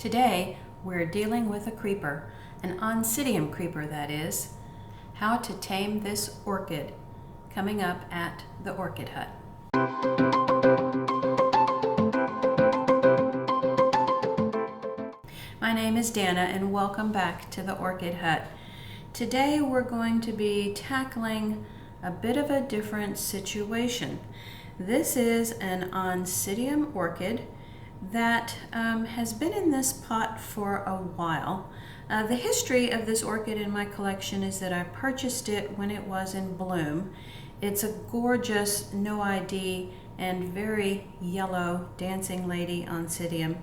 Today we're dealing with a creeper, an Oncidium creeper that is. How to tame this orchid, coming up at the Orchid Hut. My name is Dana and welcome back to the Orchid Hut. Today we're going to be tackling a bit of a different situation. This is an Oncidium orchid that has been in this pot for a while. The history of this orchid in my collection is that I purchased it when it was in bloom. It's a gorgeous, no ID, and very yellow dancing lady Oncidium.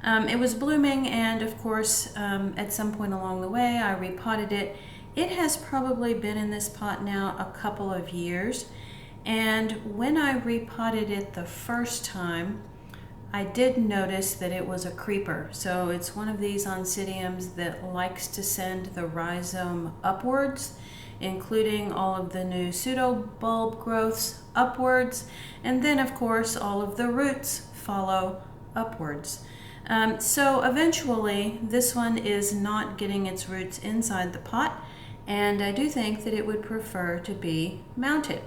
It was blooming, and of course at some point along the way I repotted it. It has probably been in this pot now a couple of years, and when I repotted it the first time I did notice that it was a creeper. So it's one of these Oncidiums that likes to send the rhizome upwards, including all of the new pseudobulb growths upwards, and then of course all of the roots follow upwards. So eventually this one is not getting its roots inside the pot, and I do think that it would prefer to be mounted.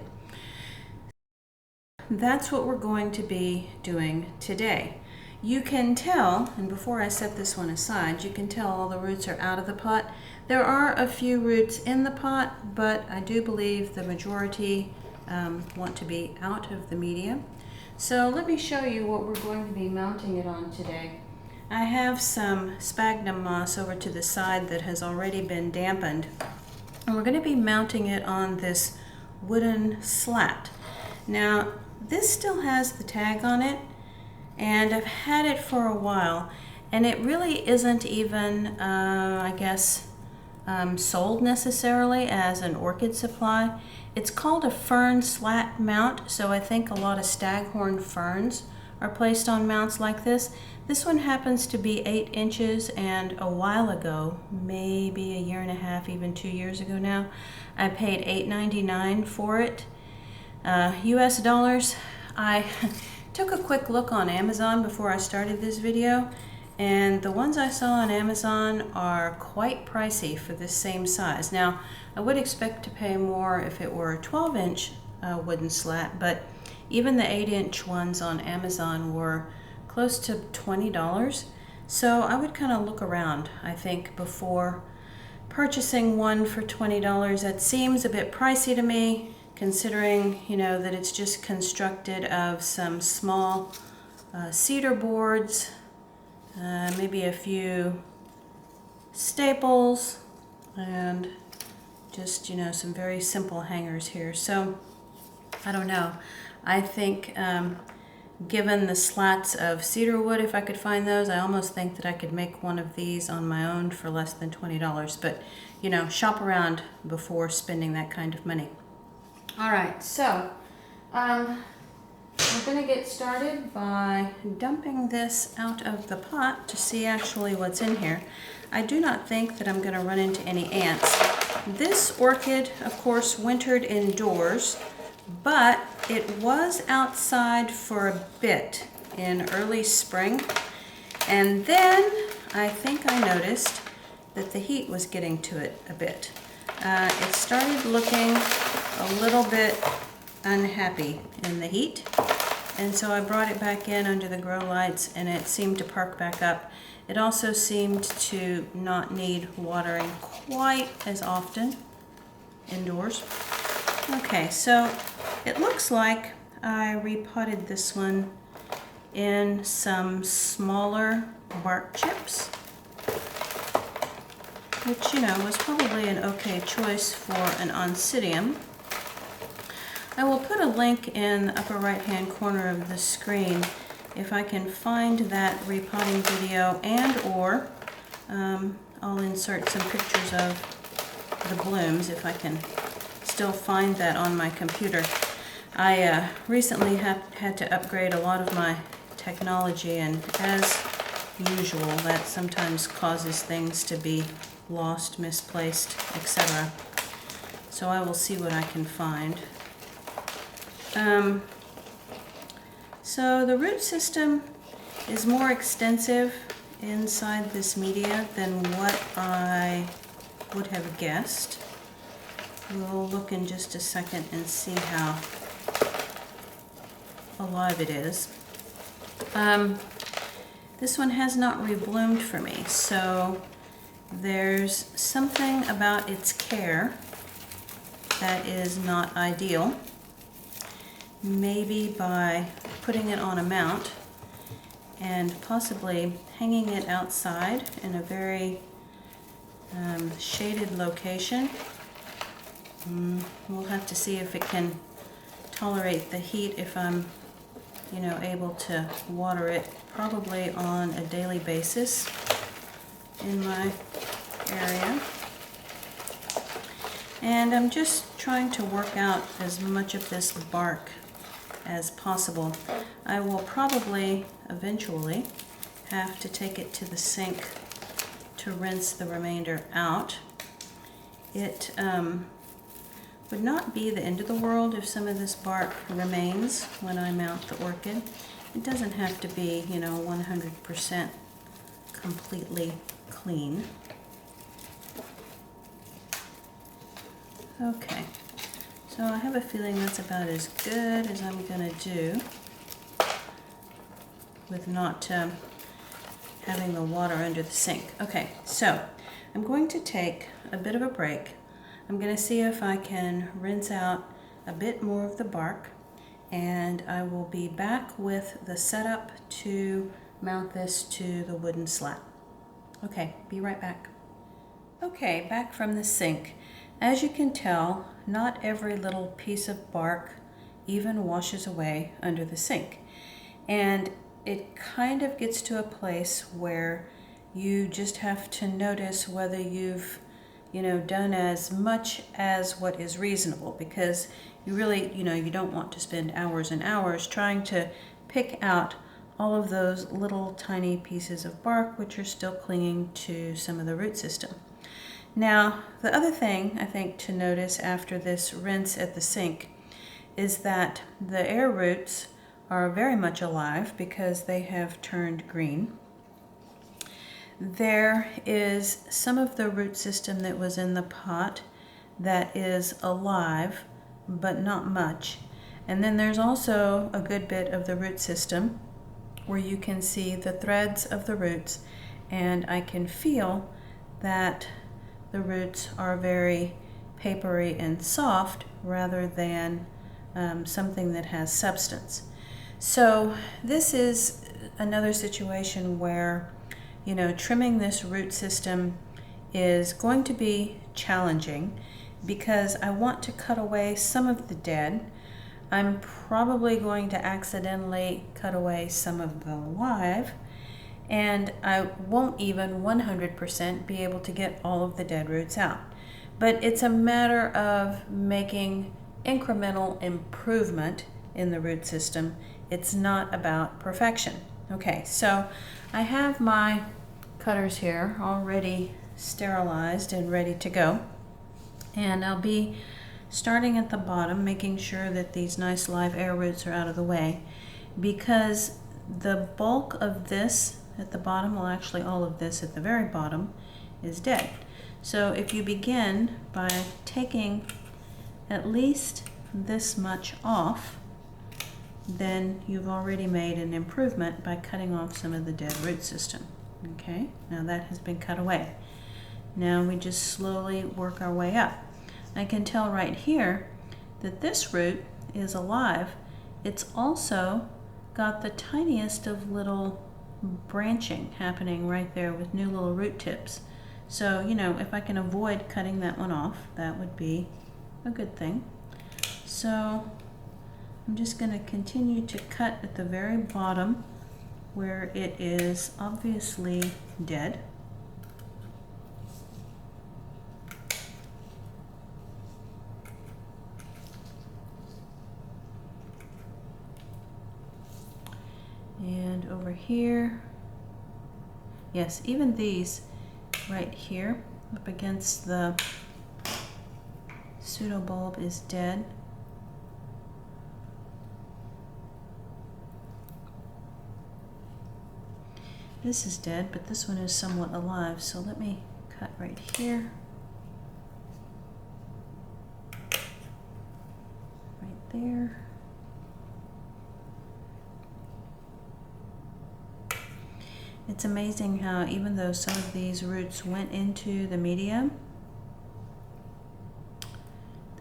That's what we're going to be doing today. You can tell, and before I set this one aside, you can tell all the roots are out of the pot. There are a few roots in the pot, but I do believe the majority want to be out of the medium. So let me show you what we're going to be mounting it on today. I have some sphagnum moss over to the side that has already been dampened, and we're going to be mounting it on this wooden slat. Now, this still has the tag on it, and I've had it for a while, and it really isn't even, I guess, sold necessarily as an orchid supply. It's called a fern slat mount, so I think a lot of staghorn ferns are placed on mounts like this. This one happens to be 8 inches, and a while ago, maybe a year and a half, even 2 years ago now, I paid $8.99 for it. US dollars. I took a quick look on Amazon before I started this video, and the ones I saw on Amazon are quite pricey for this same size. Now, I would expect to pay more if it were a 12-inch wooden slat, but even the 8-inch ones on Amazon were close to $20. So I would kind of look around, I think, before purchasing one for $20. That seems a bit pricey to me, considering, you know, that it's just constructed of some small cedar boards, maybe a few staples, and just, you know, some very simple hangers here. So I don't know. I think given the slats of cedar wood, if I could find those, I almost think that I could make one of these on my own for less than $20. But, you know, shop around before spending that kind of money. All right, so we're going to get started by dumping this out of the pot to see actually what's in here. I do not think that I'm going to run into any ants. This orchid, of course, wintered indoors, but it was outside for a bit in early spring, and then I think I noticed that the heat was getting to it a bit. It started looking a little bit unhappy in the heat, and so I brought it back in under the grow lights, and it seemed to perk back up. It also seemed to not need watering quite as often indoors. Okay, so it looks like I repotted this one in some smaller bark chips, which, you know, was probably an okay choice for an Oncidium. I will put a link in the upper right hand corner of the screen if I can find that repotting video, and or I'll insert some pictures of the blooms if I can still find that on my computer. I recently had to upgrade a lot of my technology, and as usual, that sometimes causes things to be lost, misplaced, etc. So I will see what I can find. So the root system is more extensive inside this media than what I would have guessed. We'll look in just a second and see how alive it is. This one has not rebloomed for me, so there's something about its care that is not ideal. Maybe by putting it on a mount and possibly hanging it outside in a very shaded location. We'll have to see if it can tolerate the heat if I'm, able to water it probably on a daily basis in my area. And I'm just trying to work out as much of this bark as possible. I will probably eventually have to take it to the sink to rinse the remainder out. It would not be the end of the world if some of this bark remains when I mount the orchid. It doesn't have to be, 100% completely clean. Okay, so I have a feeling that's about as good as I'm gonna do with not having the water under the sink. Okay, so I'm going to take a bit of a break. I'm going to see if I can rinse out a bit more of the bark, and I will be back with the setup to mount this to the wooden slat. Okay, be right back. Okay, back from the sink. As you can tell, not every little piece of bark even washes away under the sink. And it kind of gets to a place where you just have to notice whether you've done as much as what is reasonable, because you really, you don't want to spend hours and hours trying to pick out all of those little tiny pieces of bark which are still clinging to some of the root system. Now, the other thing I think to notice after this rinse at the sink is that the air roots are very much alive because they have turned green. There is some of the root system that was in the pot that is alive, but not much. And then there's also a good bit of the root system where you can see the threads of the roots, and I can feel that the roots are very papery and soft rather than something that has substance. So this is another situation where trimming this root system is going to be challenging because I want to cut away some of the dead. I'm probably going to accidentally cut away some of the live, and I won't even 100% be able to get all of the dead roots out. But it's a matter of making incremental improvement in the root system. It's not about perfection. Okay, so I have my cutters here already sterilized and ready to go, and I'll be starting at the bottom, making sure that these nice live air roots are out of the way, because the bulk of this at the bottom, well actually all of this at the very bottom, is dead. So if you begin by taking at least this much off, then you've already made an improvement by cutting off some of the dead root system. Okay, now that has been cut away. Now we just slowly work our way up. I can tell right here that this root is alive. It's also got the tiniest of little branching happening right there with new little root tips. So, if I can avoid cutting that one off, that would be a good thing. So I'm just going to continue to cut at the very bottom where it is obviously dead. And over here, yes, even these right here up against the pseudobulb is dead. This is dead, but this one is somewhat alive, so let me cut right here. Right there. It's amazing how even though some of these roots went into the medium,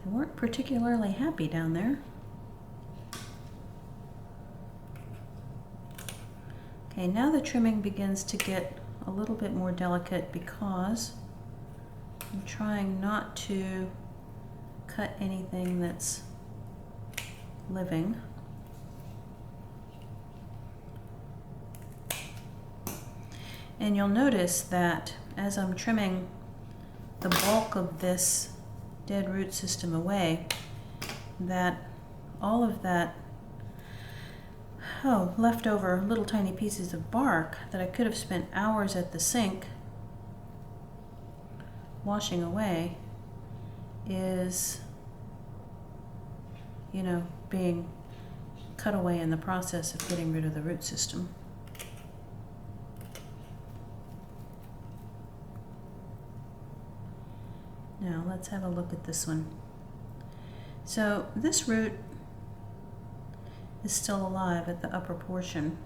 they weren't particularly happy down there. Okay, now the trimming begins to get a little bit more delicate because I'm trying not to cut anything that's living. And you'll notice that as I'm trimming the bulk of this dead root system away, that all of that leftover little tiny pieces of bark that I could have spent hours at the sink washing away is, you know, being cut away in the process of getting rid of the root system. Now let's have a look at this one. So this root is still alive at the upper portion.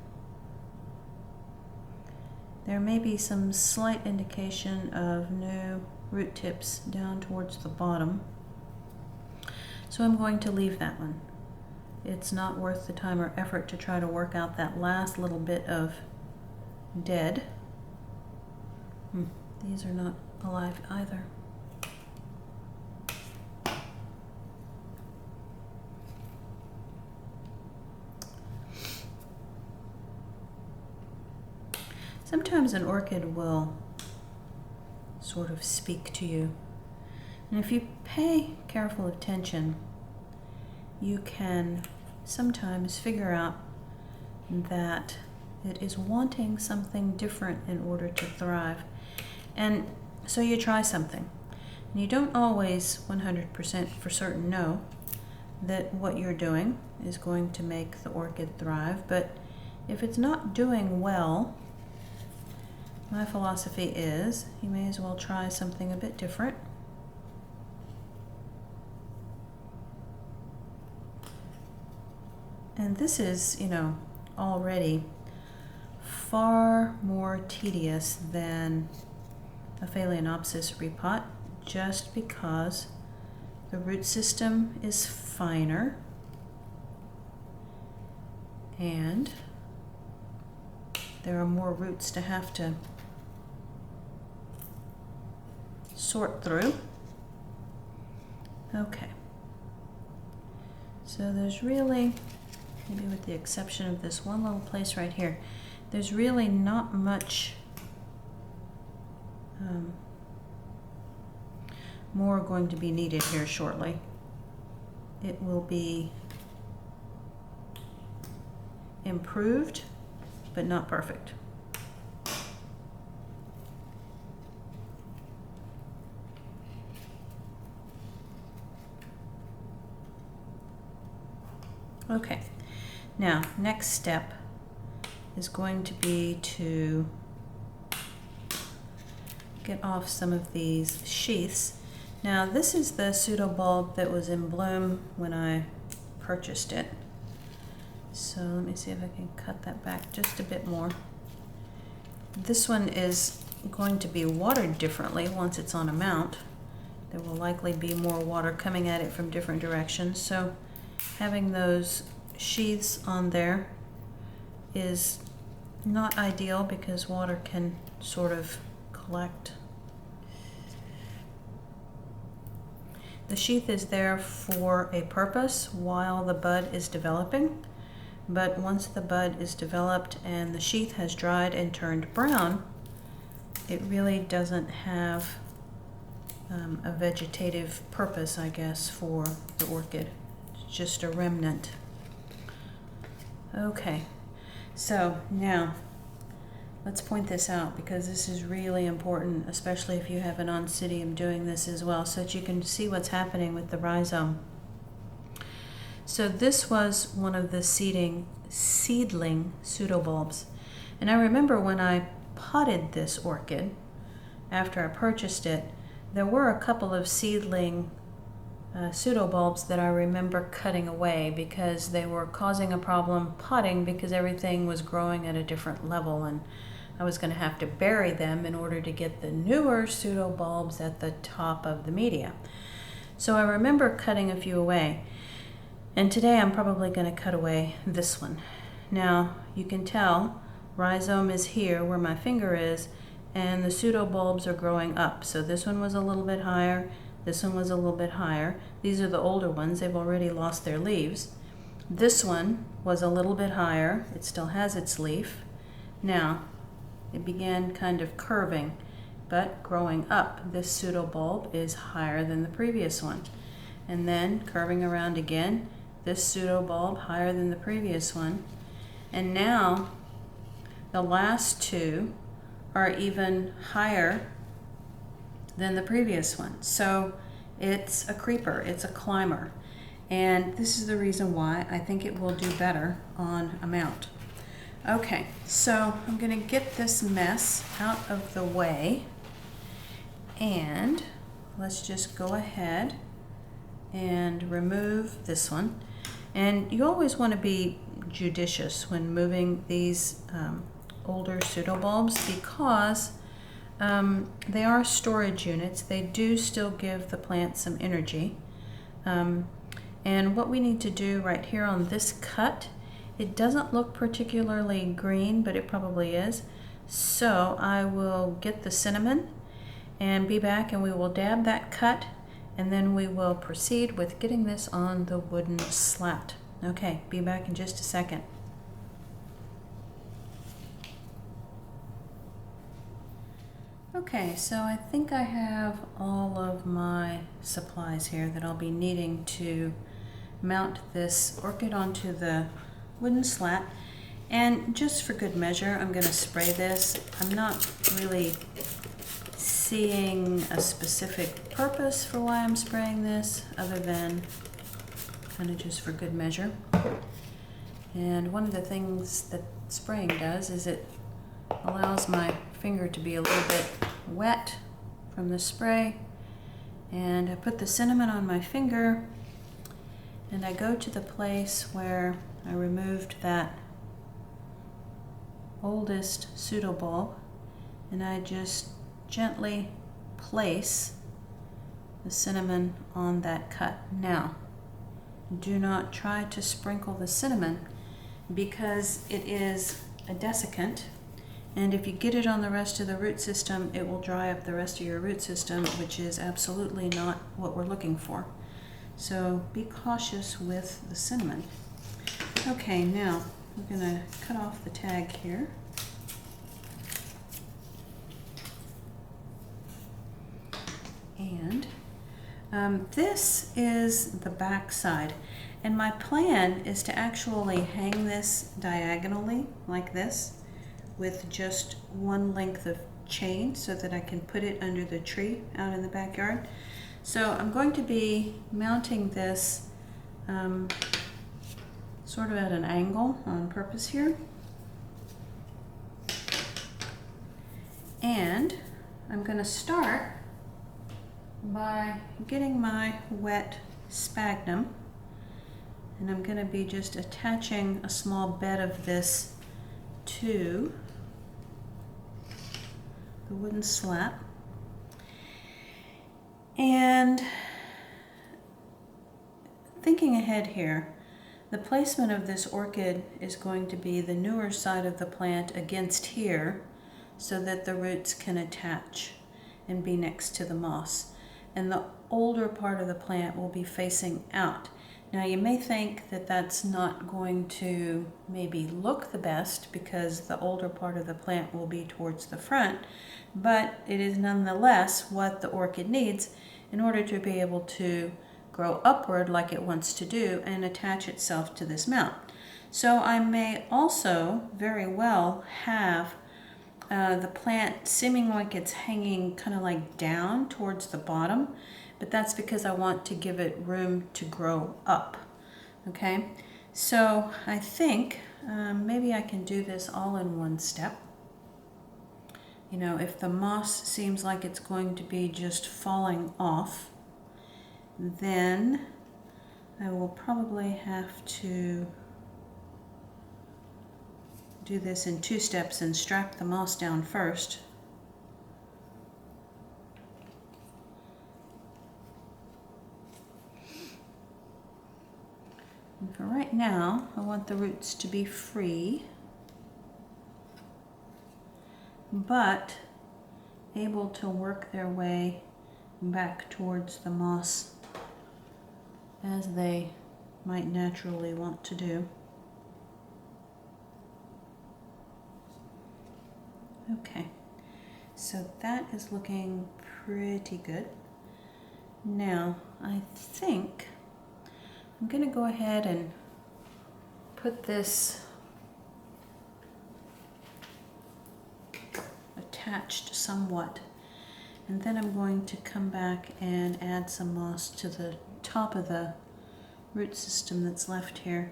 There may be some slight indication of new root tips down towards the bottom. So I'm going to leave that one. It's not worth the time or effort to try to work out that last little bit of dead. These are not alive either. Sometimes an orchid will sort of speak to you. And if you pay careful attention, you can sometimes figure out that it is wanting something different in order to thrive. And so you try something. And you don't always 100% for certain know that what you're doing is going to make the orchid thrive, but if it's not doing well, my philosophy is you may as well try something a bit different. And this is, you know, already far more tedious than a Phalaenopsis repot just because the root system is finer and there are more roots to have to sort through. Okay, so there's really, maybe with the exception of this one little place right here, there's really not much more going to be needed here shortly. It will be improved, but not perfect. Okay, now next step is going to be to get off some of these sheaths. Now this is the pseudobulb that was in bloom when I purchased it. So let me see if I can cut that back just a bit more. This one is going to be watered differently once it's on a mount. There will likely be more water coming at it from different directions. So having those sheaths on there is not ideal because water can sort of collect. The sheath is there for a purpose while the bud is developing, but once the bud is developed and the sheath has dried and turned brown, it really doesn't have a vegetative purpose, I guess, for the orchid. It's just a remnant. Okay, so now let's point this out because this is really important, especially if you have an Oncidium doing this as well, so that you can see what's happening with the rhizome. So this was one of the seedling pseudobulbs. And I remember when I potted this orchid, after I purchased it, there were a couple of seedling pseudobulbs that I remember cutting away because they were causing a problem potting because everything was growing at a different level, and I was going to have to bury them in order to get the newer pseudobulbs at the top of the media. So I remember cutting a few away, and today I'm probably going to cut away this one. Now you can tell rhizome is here where my finger is, and the pseudobulbs are growing up. So this one was a little bit higher, this one was a little bit higher. These are the older ones, they've already lost their leaves. This one was a little bit higher, it still has its leaf. Now it began kind of curving, but growing up. This pseudobulb is higher than the previous one. And then curving around again, this pseudobulb higher than the previous one. And now the last two are even higher than the previous one. So it's a creeper, it's a climber. And this is the reason why I think it will do better on a mount. Okay, so I'm going to get this mess out of the way, and let's just go ahead and remove this one. And you always want to be judicious when moving these older pseudobulbs because they are storage units. They do still give the plant some energy. And what we need to do right here on this cut, it doesn't look particularly green, but it probably is. So I will get the cinnamon and be back, and we will dab that cut, and then we will proceed with getting this on the wooden slat. Okay, be back in just a second. Okay, so I think I have all of my supplies here that I'll be needing to mount this orchid onto the wooden slat. And just for good measure, I'm going to spray this. I'm not really seeing a specific purpose for why I'm spraying this other than kind of just for good measure. And one of the things that spraying does is it allows my finger to be a little bit wet from the spray. And I put the cinnamon on my finger, and I go to the place where I removed that oldest pseudobulb, and I just gently place the cinnamon on that cut. Now, do not try to sprinkle the cinnamon because it is a desiccant, and if you get it on the rest of the root system, it will dry up the rest of your root system, which is absolutely not what we're looking for. So be cautious with the cinnamon. Okay, now we're going to cut off the tag here. And this is the back side. And my plan is to actually hang this diagonally like this with just one length of chain so that I can put it under the tree out in the backyard. So I'm going to be mounting this sort of at an angle on purpose here. And I'm going to start by getting my wet sphagnum, and I'm going to be just attaching a small bed of this to the wooden slat. And thinking ahead here, the placement of this orchid is going to be the newer side of the plant against here so that the roots can attach and be next to the moss. And the older part of the plant will be facing out. Now you may think that that's not going to maybe look the best because the older part of the plant will be towards the front, but it is nonetheless what the orchid needs in order to be able to grow upward like it wants to do and attach itself to this mount. So I may also very well have the plant seeming like it's hanging kind of like down towards the bottom, but that's because I want to give it room to grow up. Okay, so I think maybe I can do this all in one step. You know, if the moss seems like it's going to be just falling off, then I will probably have to do this in 2 steps and strap the moss down first. And for right now, I want the roots to be free, but able to work their way back towards the moss as they might naturally want to do. Okay, so that is looking pretty good. Now, I think I'm going to go ahead and put this attached somewhat, and then I'm going to come back and add some moss to the top of the root system that's left here.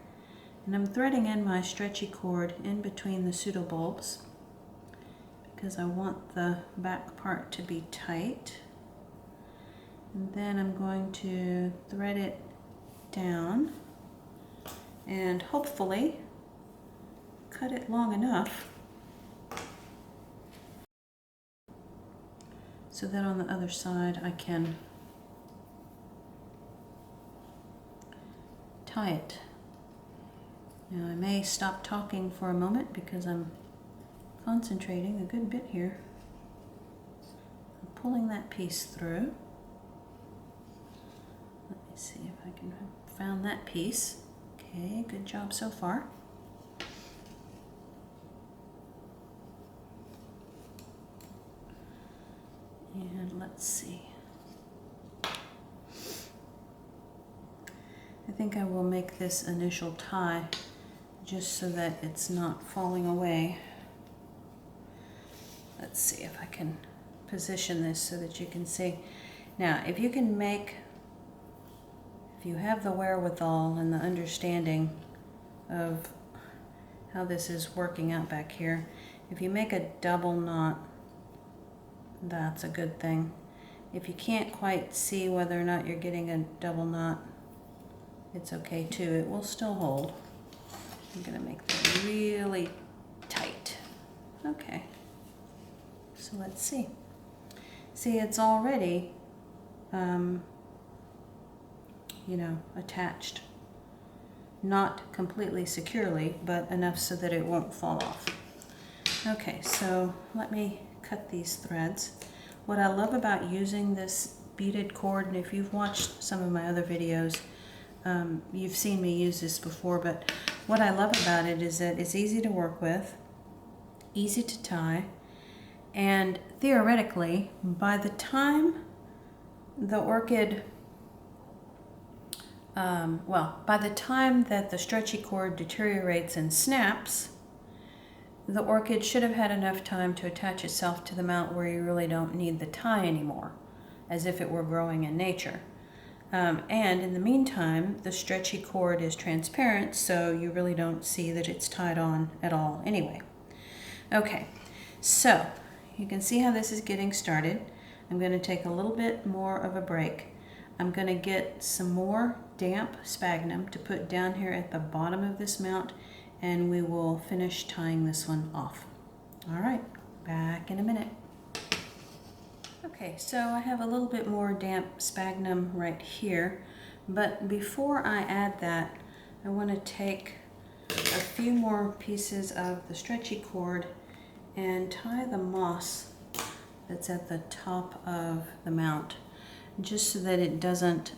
And I'm threading in my stretchy cord in between the pseudobulbs because I want the back part to be tight. And then I'm going to thread it down and hopefully cut it long enough so that on the other side I can tie it. Now I may stop talking for a moment because I'm concentrating a good bit here. I'm pulling that piece through. Let me see if I can found that piece. Okay, good job so far. And let's see. I think I will make this initial tie just so that it's not falling away. Let's see if I can position this so that you can see. Now, if you have the wherewithal and the understanding of how this is working out back here, if you make a double knot, that's a good thing. If you can't quite see whether or not you're getting a double knot, it's okay too. It will still hold. I'm going to make that really tight. Okay. So let's see. See, it's already attached. Not completely securely, but enough so that it won't fall off. Okay, so let me cut these threads. What I love about using this beaded cord, and if you've watched some of my other videos, you've seen me use this before, but what I love about it is that it's easy to work with, easy to tie, and theoretically, by the time the orchid by the time that the stretchy cord deteriorates and snaps, the orchid should have had enough time to attach itself to the mount where you really don't need the tie anymore, as if it were growing in nature. And in the meantime, the stretchy cord is transparent, so you really don't see that it's tied on at all anyway. Okay, so you can see how this is getting started. I'm going to take a little bit more of a break. I'm going to get some more damp sphagnum to put down here at the bottom of this mount, and we will finish tying this one off. All right, back in a minute. Okay, so I have a little bit more damp sphagnum right here, but before I add that, I want to take a few more pieces of the stretchy cord and tie the moss that's at the top of the mount, just so that it doesn't,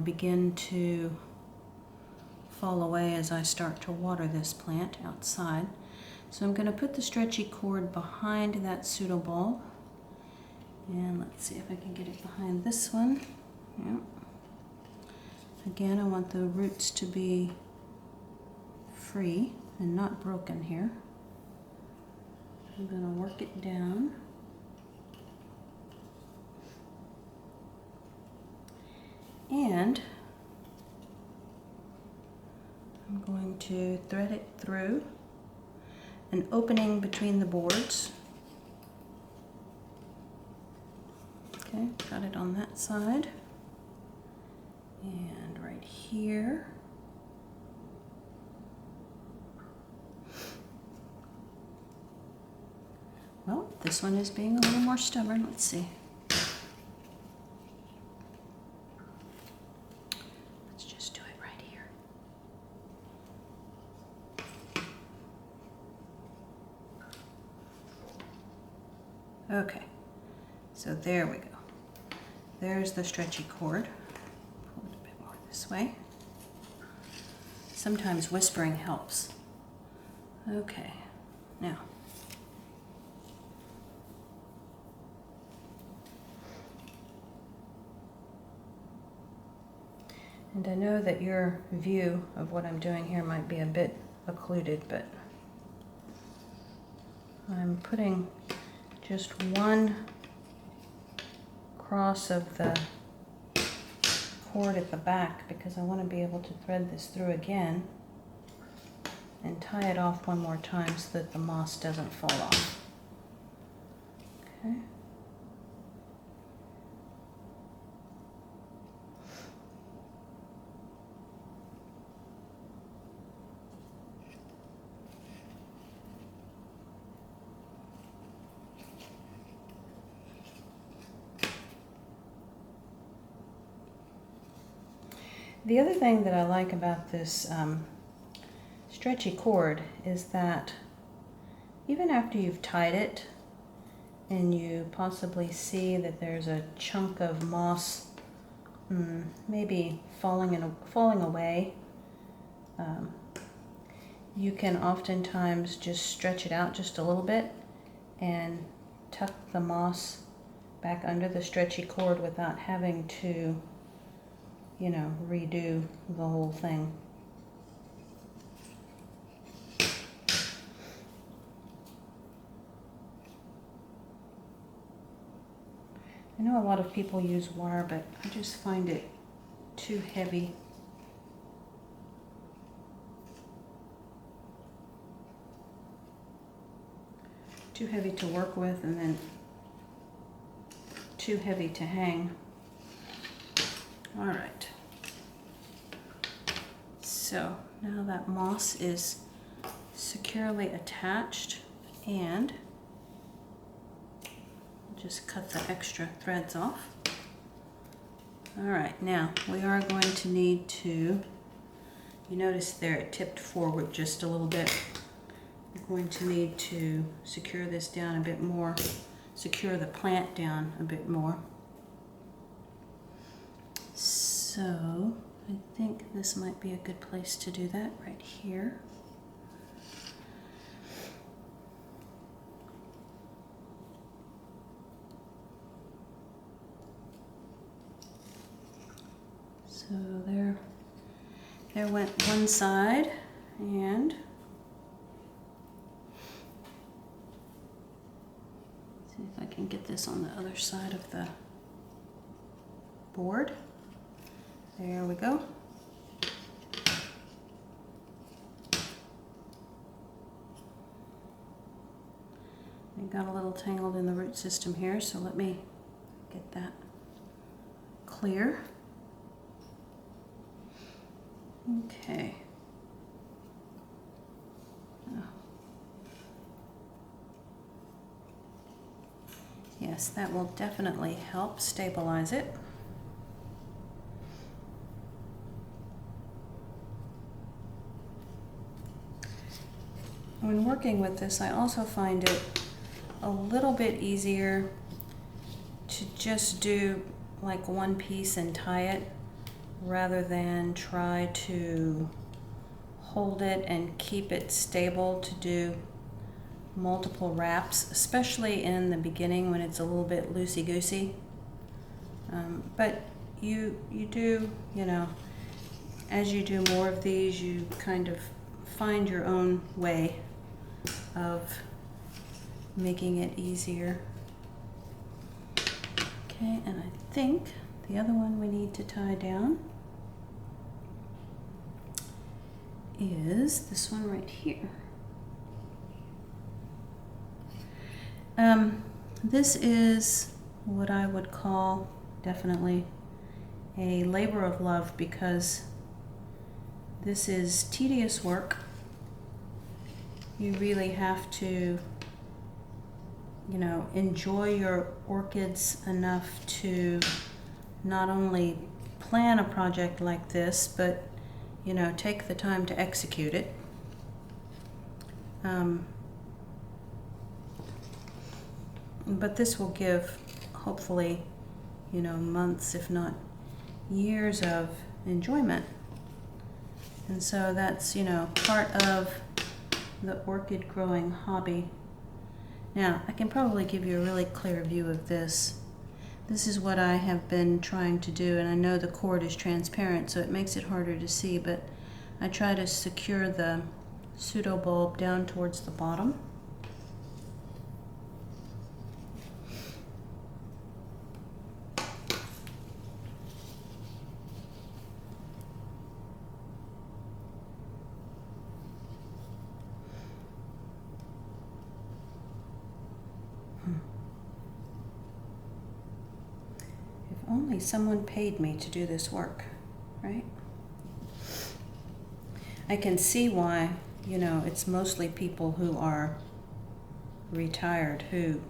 begin to fall away as I start to water this plant outside. So I'm going to put the stretchy cord behind that pseudobulb, and let's see if I can get it behind this one. Yep. Again, I want the roots to be free and not broken here. I'm going to work it down. And I'm going to thread it through an opening between the boards. Okay, got it on that side. And right here. Well, this one is being a little more stubborn. Let's see. Let's just do it right here. Okay, so there we go. There's the stretchy cord. Pull it a bit more this way. Sometimes whispering helps. Okay, now. And I know that your view of what I'm doing here might be a bit occluded, but I'm putting just one cross of the cord at the back because I want to be able to thread this through again and tie it off one more time so that the moss doesn't fall off. Okay. The other thing that I like about this stretchy cord is that even after you've tied it and you possibly see that there's a chunk of moss maybe falling away, you can oftentimes just stretch it out just a little bit and tuck the moss back under the stretchy cord without having to, you know, redo the whole thing. I know a lot of people use wire, but I just find it too heavy. Too heavy to work with, and then too heavy to hang. All right. So now that moss is securely attached, and just cut the extra threads off. All right, now we are going to need to, you notice there it tipped forward just a little bit. We're going to need to secure this down a bit more, secure the plant down a bit more. So I think this might be a good place to do that right here. So there went one side, and see if I can get this on the other side of the board. There we go. I got a little tangled in the root system here, so let me get that clear. Okay. Oh. Yes, that will definitely help stabilize it. When working with this, I also find it a little bit easier to just do like one piece and tie it rather than try to hold it and keep it stable to do multiple wraps, especially in the beginning when it's a little bit loosey-goosey. But you do, you know, as you do more of these, you kind of find your own way of making it easier. Okay, and I think the other one we need to tie down is this one right here. This is what I would call definitely a labor of love, because this is tedious work. You really have to, you know, enjoy your orchids enough to not only plan a project like this, but, you know, take the time to execute it. But this will give, hopefully, you know, months, if not years of enjoyment. And so that's, you know, part of the orchid growing hobby. Now, I can probably give you a really clear view of this. This is what I have been trying to do, and I know the cord is transparent, so it makes it harder to see, but I try to secure the pseudo bulb down towards the bottom. If only someone paid me to do this work, right? I can see why, you know, it's mostly people who are retired who,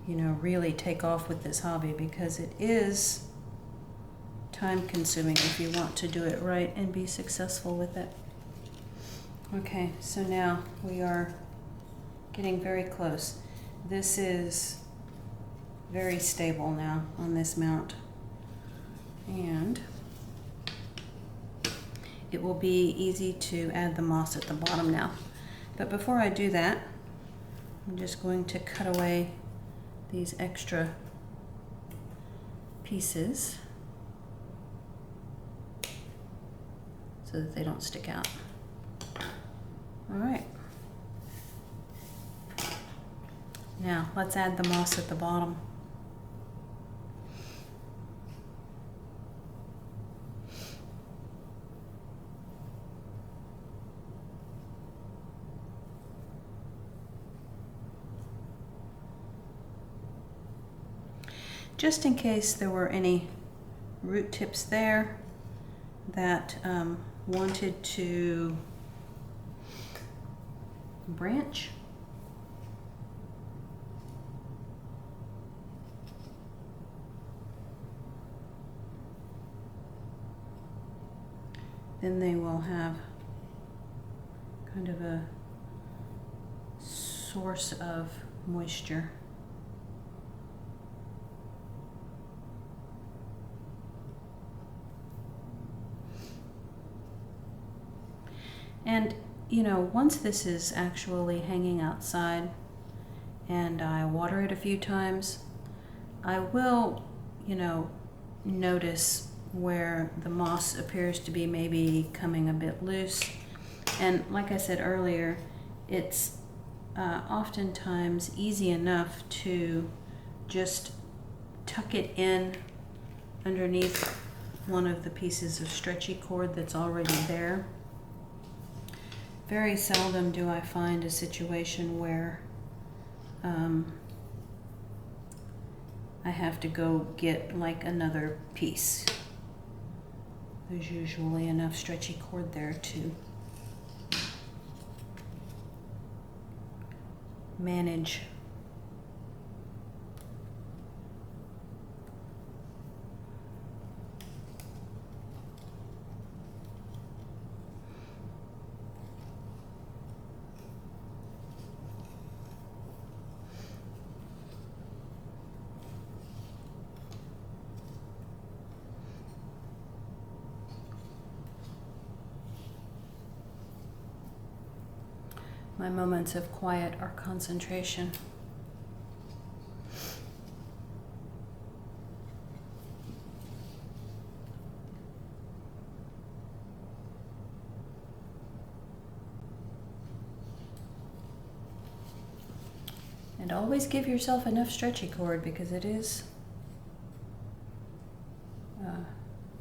you know, really take off with this hobby, because it is time consuming if you want to do it right and be successful with it. Okay, so now we are getting very close. This is very stable now on this mount, and it will be easy to add the moss at the bottom now. But before I do that, I'm just going to cut away these extra pieces so that they don't stick out. All right. Now let's add the moss at the bottom. Just in case there were any root tips there that wanted to branch. Then they will have kind of a source of moisture. And, you know, once this is actually hanging outside and I water it a few times, I will, you know, notice where the moss appears to be maybe coming a bit loose. And like I said earlier, it's oftentimes easy enough to just tuck it in underneath one of the pieces of stretchy cord that's already there. Very seldom do I find a situation where I have to go get like another piece. There's usually enough stretchy cord there to manage. My moments of quiet are concentration. And always give yourself enough stretchy cord, because it is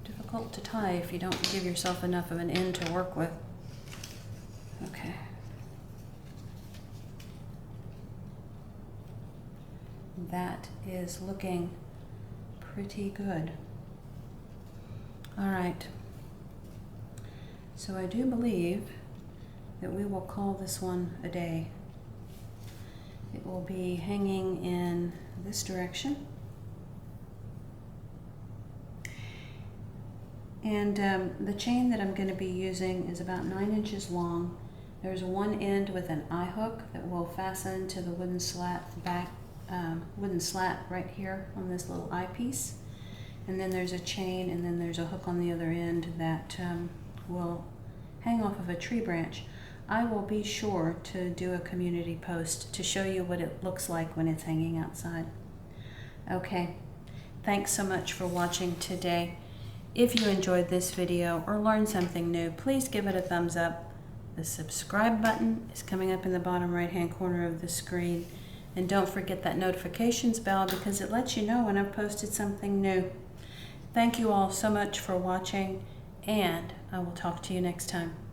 difficult to tie if you don't give yourself enough of an end to work with. that is looking pretty good. All right, so I do believe that we will call this one a day. It will be hanging in this direction. And the chain that I'm going to be using is about 9 inches long. There's one end with an eye hook that will fasten to the wooden slat right here on this little eyepiece. And then there's a chain, and then there's a hook on the other end that will hang off of a tree branch. I will be sure to do a community post to show you what it looks like when it's hanging outside. Okay, thanks so much for watching today. If you enjoyed this video or learned something new, please give it a thumbs up. The subscribe button is coming up in the bottom right-hand corner of the screen. And don't forget that notifications bell because it lets you know when I've posted something new. Thank you all so much for watching, and I will talk to you next time.